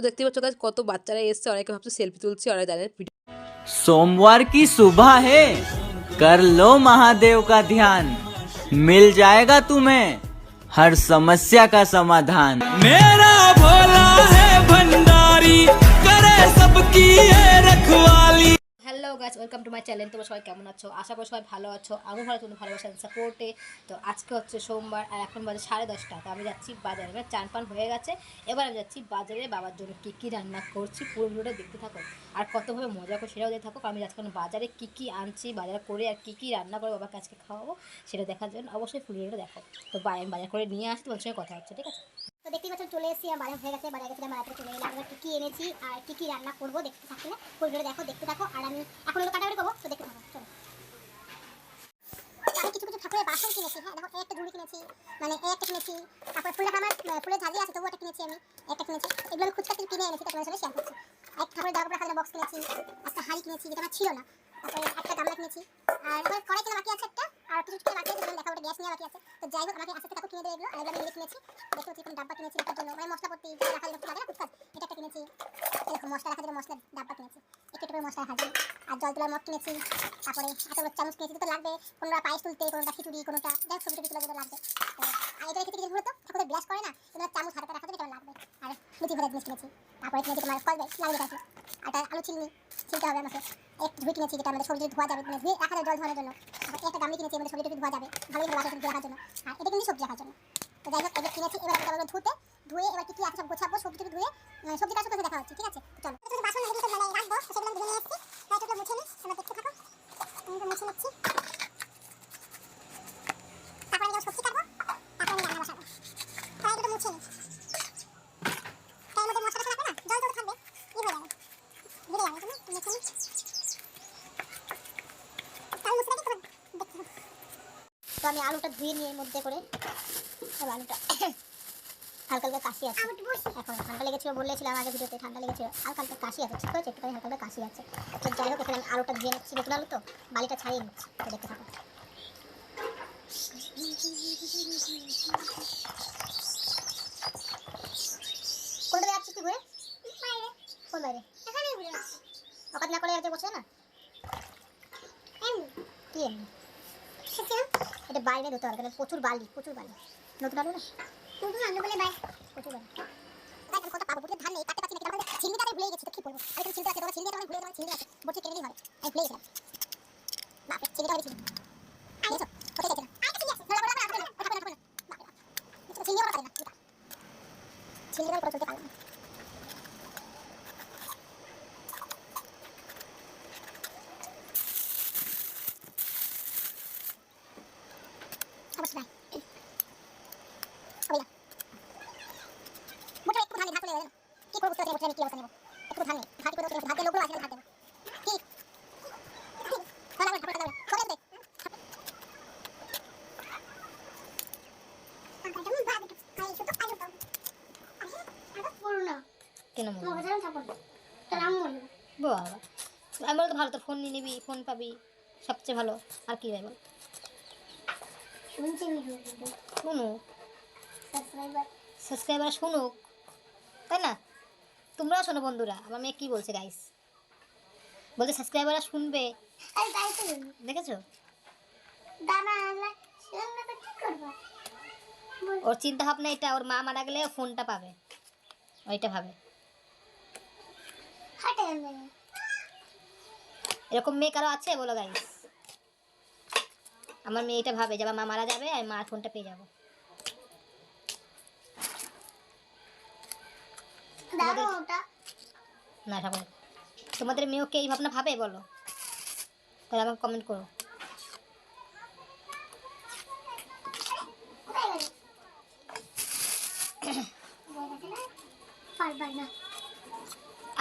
দেখতে পাচ্ছ গাছ কত বাচ্চারা এসছে, অনেকে ভাবছে সেলফি তুলছি, অনেকে জানে ভিডিও। सोमवार की सुबह है, कर लो महादेव का ध्यान, मिल जाएगा तुम्हें हर समस्या का समाधान। मेरा भोला है भंडारी, करे सबकी है रखवाली। Hello guys, welcome to my channel. তোমরা সবাই কেমন আছো? আশা করি সবাই ভালো আছো। আমি ভালো, তুমি ভালোবাসার সাপোর্টে। তো আজকে হচ্ছে সোমবার আর এখন বাজে 10:30। তো আমি যাচ্ছি বাজারে, মানে চান পান হয়ে গেছে। এবার আমি যাচ্ছি বাজারে বাবার জন্য কী কী রান্না করছি পুরো ভিডিওটা দেখতে থাকো, আর কতভাবে মজা করে সেটাও দেখতে থাকো। আমি আজকে বাজারে কী কী আনছি, বাজার করে আর কী কী রান্না করে বাবাকে আজকে খাওয়াবো সেটা দেখার জন্য অবশ্যই ফুল ভিডিওটা দেখো। তো আমি বাজার করে নিয়ে আসছি, তোমার সঙ্গে কথা হচ্ছে, ঠিক আছে? তো দেখতেই পাচ্ছেন চলে এসেছি, বাজার হয়ে গেছে, বাজার গেছিলাম, বাজার থেকে চলে গেলাম। এবার কী এনেছি আর কী রান্না করবো দেখতে থাকি না, ফুল ভিডিও দেখো, দেখতে থাকো। আর আমি এখন হলো কাটাকাটি করবো, তো দেখতে থাকো, চলো। আমি কিছু কিছু ঠাকুরের বাসন কিনেছি। হ্যাঁ দেখো, একটা ঝুড়ি কিনেছি, মানে একটা কিনেছি। তারপরে ফুলটা আমার ফুলের ঝাঁঝি আছে, তবু একটা কিনেছি, আমি একটা কিনেছি। এগুলো আমি খুচরা কিনে এনেছি, তোমাদের সাথে শেয়ার করছি। এক ঠাকুরের দাগ রাখার বক্স কিনেছি, একটা হাঁড়ি কিনেছি যেটা আমার ছিল না, তারপরে একটা গামলা কিনেছি, আর এবার কড়াই কেনা বাকি আছে একটা, আর কিছু কিছু বাকি আছে, দেখা ওটা গ্যাস নেওয়া বাকি আছে। তো যাই হোক, আমাকে আস্তে আস্তে কিনে দেবে এগুলো। আর এগুলো আমি এনে কিনেছি, দেখতে হচ্ছে কোনো ডাব্বা কিনেছি এটার জন্য, মানে মশলাপত্তি রাখা যেটা লাগে না ফুচকা, এটা একটা কিনেছি। এরকম মশলা রাখা যেটা মশলার ডাব্বা কিনেছি, একটু করে মশলা রাখা যায়। আর জল তোলার মগ কিনেছি, তারপরে এতগুলো চামচ কিনেছি, তো লাগবে কোনোটা পায়েস তুলতে, কোনোটা খিচুড়ি, কোনোটা দেখ ছবি টবি তোলা যেটা লাগবে। আর এটা খেতে কিছু তো ঠাকুরের ব্লাশ করে না, এগুলো চামচ হাতে রাখা যেটা লাগবে। আর লুচি ভাজার জিনিস কিনেছি, তারপরে কিনেছি তোমার কলবে লাগবে যেটা আছে, আর আলু ছিলতে হবে আমাকে। এক ঝুড়ি কিনেছি যেটা আমাদের সবজি ধোয়া যাবে, মানে ধুয়ে রাখা যায় জল ধোয়ানোর জন্য। তারপর একটা গামলি কিনেছি আমাদের সবজি টবি ধোয়া যাবে, ভালোই ভালো রাখা রাখার জন্য। আর এটা কিন্তু সবজি রাখার জন্য। তো যাই হোক, এবার কিনেছি, এবার আমরা ধুয়ে এবার কি আছে সব গোছাবো, সবজি টবি ধুয়ে সবজি কাটার সাথে দেখা হচ্ছে, ঠিক আছে? চলো বাসন এগুলো সব মানে রাখবো, তো সেগুলো ধুয়ে নিয়ে এসেছি। এগুলো মুছে নিই, তোমরা দেখতে থাকো। আমি মুছে নিচ্ছি, তারপরে আমি সবজি কাটবো, তারপরে আমি রান্না বসাবো। তাই এগুলো মুছে নিই। তাই মধ্যে মশলা রাখবে না, জল তো থাকবে, কি হয়ে যাবে, ঘুরে যাবে। তুমি মুছে নিই, তাহলে মুছে রাখি, তোমার দেখতে হবে। তো আমি আলুটা ধুয়ে নিয়ে এর মধ্যে করে, আলুটা হালকা হালকা কাশি আছে, এখন ঠান্ডা লেগেছিল, বলেছিলাম আগে ভিডিওতে ঠান্ডা লেগেছিল, হালকা হালকা কাশি আছে, ঠিক আছে? একটু হালকা হালকা কাশি আছে। তো যাই হোক, এখানে আমি আলুটা ধুয়ে নিচ্ছি, নতুন আলু তো বালিটা ছাড়িয়ে নিচ্ছি, তো দেখতে থাকো। কোনটা যাচ্ছিস তুই ঘুরে? কোন বাইরে? অকাত না করে বসে না কি এটা বাইরে ধুতে হবে, কারণ প্রচুর বালি, প্রচুর বালি। নতুন আলু না, নতুন আলু বলে বাই, প্রচুর বালি। দেখ আমি কত পাবো, বুঝলে ধান নেই, কাটতে পারছি না, কিন্তু আমাদের ছিলমিটা আমি ভুলে গেছি, তো কি বলবো? আর এখানে ছিলতে আছে, তোমরা ছিলতে, ভুলে গেলাম, ছিলতে আছে, বলছি কেটে নিই হয়, আমি ভুলে গেছিলাম। বাপরে, ছিলমিটা হয়েছিল, আইছো কোথায় গেছিলাম? আই ছিলি আছে, ধরে বলা না, ওঠা না, বাপরে ছিলমিটা ওরা পারে না, ছিলমিটা করে চলতে পারলাম না। অবশ্যই হবে না, মোটা একটু ধানে ধান চলে যাবে না, কি করবো? বুঝতে পারছি না, কি অবস্থা নেবো? একটু ধান নেই, ধান করে ধান দিয়ে লোকগুলো আসলে ধান দেবো, কি ধান ধান ধান দে কেন বাবা, আমি বলতো ভালো, তো ফোন নিয়ে নিবি, ফোন পাবি, সবচেয়ে ভালো। আর কি যাই বল, শুনুক সাবস্ক্রাইবার, শুনুক, তাই না? তোমরাও শোনো বন্ধুরা, আমার মেয়ে কি বলছে গাইস, বলতে সাবস্ক্রাইবাররা শুনবে, দেখেছো? ওর চিন্তা ভাবনা এটা, ওর মা মারা গেলে ফোনটা পাবে, ওইটা ভাবে। এরকম মেয়ে কারো আছে বলো গাইস? আমার মেয়ে এটা ভাবে যে আমার মা মারা যাবে, আমি মার ফোনটা পেয়ে যাবো। না ঠাকুর, তোমাদের মেয়েও কে এই ভাবনা ভাবে বলো? তাহলে আমাকে কমেন্ট করো।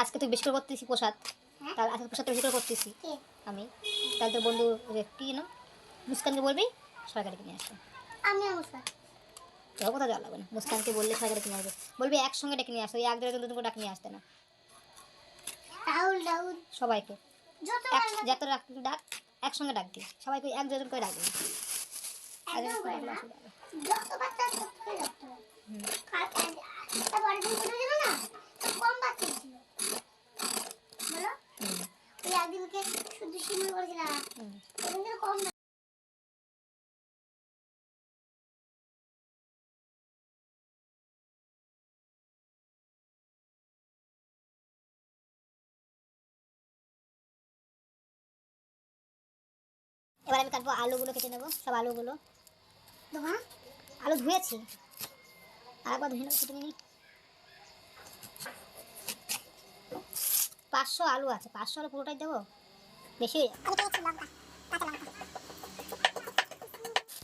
আজকে তুই বেশি করে করতেছি প্রসাদ, তাহলে আজকে প্রসাদটা বেশি করে করতেছি আমি, তাহলে তোর বন্ধু কি না মুস্কানকে বলবি সরকারি কিনে আসবে। আমি তোর কোথাও যাওয়া লাগবে না, মুস্কানকে বললে সরকারি কিনে আসবে, বলবি একসঙ্গে ডেকে নিয়ে আসো, এক জায়গায় দুটো করে ডাকে নিয়ে আসতে না, সবাইকে যত ডাক একসঙ্গে ডাক দিই, সবাইকে এক দুজন করে ডাকবি। এবার আমি কাটবো আলুগুলো, কেটে নেবো সব আলুগুলো। আলু ধুয়েছি, আরেকবার ধুয়ে নেবো, কেটে নিই। 500 আলু আছে, 500 আলু পুরোটাই দেবো, বেশি হয়ে যাবে। আমি পেয়েছি লঙ্কা, কাঁচা লঙ্কা।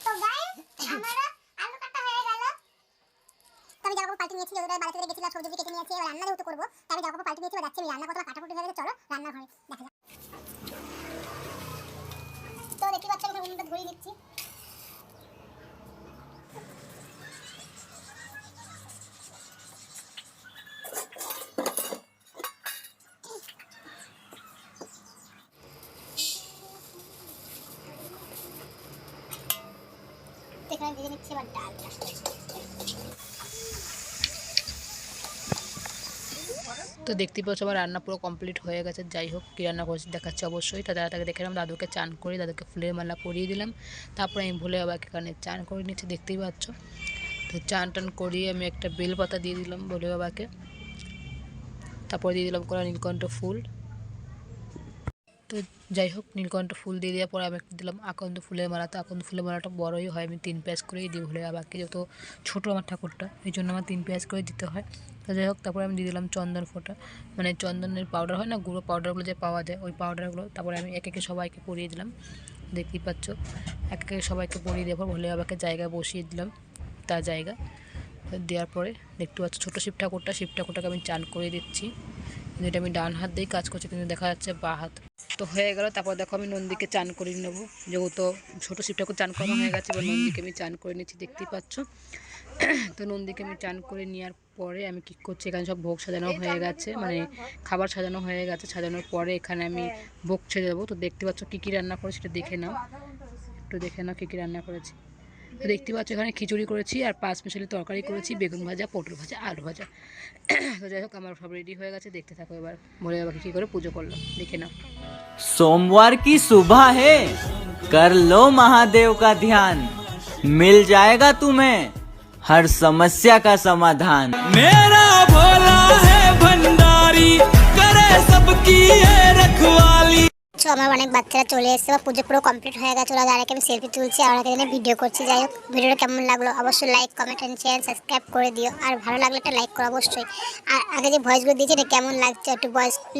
তো গাইস আমারও আলু কাটা হয়ে গেল। তো আমি জামা কাপড় পাল্টে নিয়েছি, ওদের বাড়ি থেকে গেছিলাম, সবজি কেটে নিয়েছি, এবার রান্না যেহেতু করবো তাই আমি জামা কাপড় পাল্টে নিয়েছি, এবার যাচ্ছি আমি রান্না করতে। কাটাকুটি হয়ে গেছে, চলো রান্নাঘরে দেখা যাক। তো দেখতে পাচ্ছি আমি উনুনটা ধরিয়ে দিচ্ছি। এখানে ভেজে নিচ্ছি এবার ডালটা। তো দেখতেই পাচ্ছ আমার রান্না পুরো কমপ্লিট হয়ে গেছে। যাই হোক কী রান্না করেছি দেখাচ্ছি অবশ্যই। তাকে দেখে নিলাম, দাদুকে চান করি, দাদুকে ফুলের মালা পরিয়ে দিলাম, তারপরে আমি ভুলে বাবাকে কানে চান করে নিচ্ছি, দেখতেই পাচ্ছ। তো চান টান করিয়ে আমি একটা বেলপাতা দিয়ে দিলাম ভোলে বাবাকে, তারপরে দিয়ে দিলাম কড়া নীলকণ্ঠ ফুল। তো যাই হোক নীলকণ্ঠ ফুল দিয়ে দেওয়ার পরে আমি একটু দিলাম আকন্দ ফুলের মালা। তো আকন্দ ফুলের মালাটা বড়োই হয়, আমি 3 পেঁয়াজ করেই দিই ভোলে বাবাকে, যত ছোটো আমার ঠাকুরটা এই জন্য আমার 3 পেঁয়াজ করে দিতে হয়। তো যাই হোক তারপরে আমি দিয়ে দিলাম চন্দন ফোঁটা, মানে চন্দনের পাউডার হয় না, গুঁড়ো পাউডারগুলো যে পাওয়া যায় ওই পাউডারগুলো। তারপরে আমি একে একে সবাইকে পরিয়ে দিলাম, দেখতেই পাচ্ছ এক একে সবাইকে পরিয়ে দেওয়ার পর ভোলে বাবাকে জায়গায় বসিয়ে দিলাম, তার জায়গা দেওয়ার পরে দেখতে পাচ্ছ ছোটো শিব ঠাকুরটাকে আমি চান করে দিচ্ছি। কিন্তু এটা আমি ডান হাত দিয়েই কাজ করছি, কিন্তু দেখা যাচ্ছে বাঁ হাত। তো হয়ে গেল, তারপর দেখো আমি নন্দীকে চান করে নেবো, যেহেতু ছোটো শিব ঠাকুর চান করা হয়ে গেছে, এবার নন্দীকে আমি চান করে নিচ্ছি, দেখতেই পাচ্ছ। তো নন্দীকে আমি চান করে নেওয়ার পরে আমি কী করছি, এখানে সব ভোগ সাজানো হয়ে গেছে, মানে খাবার সাজানো হয়ে গেছে। সাজানোর পরে এখানে আমি ভোগ ছেড়ে দেবো। তো দেখতে পাচ্ছ কী কী রান্না করেছি সেটা দেখে নাও, একটু দেখে নাও কী কী রান্না করেছি। তো দেখতে পাচ্ছ এখানে খিচুড়ি করেছি, আর 5 মিশালি তরকারি করেছি, বেগুন ভাজা, পটল ভাজা, আলু ভাজা। তো যাই হোক আমার সব রেডি হয়ে গেছে, দেখতে থাকো এবার ভোলে বাবাকে কী করে পুজো করলাম দেখে নাও। सोमवार की सुबह है, कर लो महादेव का ध्यान, मिल जाएगा तुम्हें हर समस्या का समाधान। मेरा भोला है भंडारी, करे सबकी है रखवाली। তো আমার অনেক বাচ্চারা চলে এসেছে, বা পুজো পুরো কমপ্লিট হয়ে গেছে, ওরা যারাকে আমি সেলফি তুলছি আর ওরাকে জন্য ভিডিও করছি। যাই হোক ভিডিওটা কেমন লাগলো অবশ্যই like comment and share subscribe করে দিও, আর ভালো লাগলে একটা লাইক করো অবশ্যই। আর আগে যে ভয়েসগুলো দিয়েছি এটা কেমন লাগছে একটু ভয়েস